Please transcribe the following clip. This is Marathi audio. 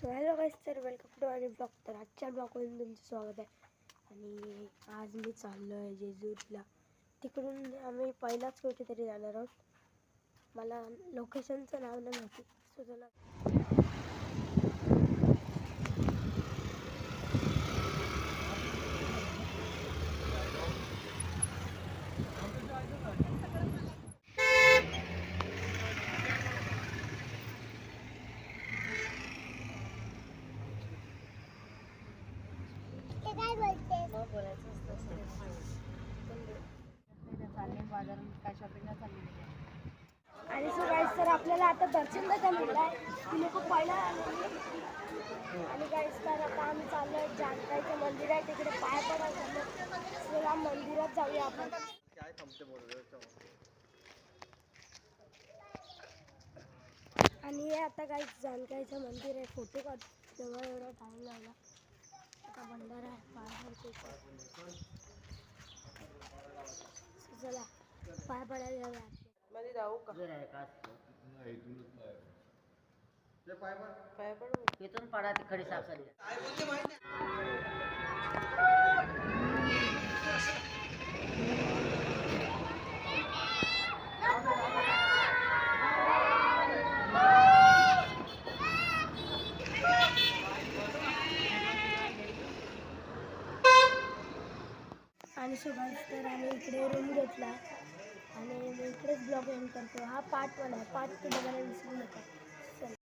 सो हॅलो गाईस, तर वेलकम टू आवर ब्लॉग. तर आजच्या ब्लॉगमध्ये तुमचं स्वागत आहे. आणि आज मी चाललो आहे जेजूरला. तिकडून आम्ही पहिलाच कुठेतरी जाणार आहोत. मला लोकेशनचं नाव नाही माहिती. सो चला. काय बोलते? बोलायचं आणि सो गाईस, तर आपल्याला आता दर्शन द्यायला मिळलं आहे. ती लोक पहिला आणि गाईस, तर आता आम्ही चाललो आहे जानकाईचं मंदिर आहे तिकडे पाय पडायला. चला मंदिरात जाऊया आपण. आणि हे आता गाईस जानकाईचं मंदिर आहे. फोटो काढ तेव्हा एवढा टाईम लागला. आता भंडारा आहे पाय चला पाय पडायला जाऊया. मध्ये जाऊ का? पाय पडू इथून पडा ती खडी साफ झाली. आणि सुभाष, तर आम्ही इकडे रूम घेतला आणि मी इकडेच ब्लॉग एंड करतो. हा पार्ट 1 आहे. पार्ट 2 बघायला विसरू नका.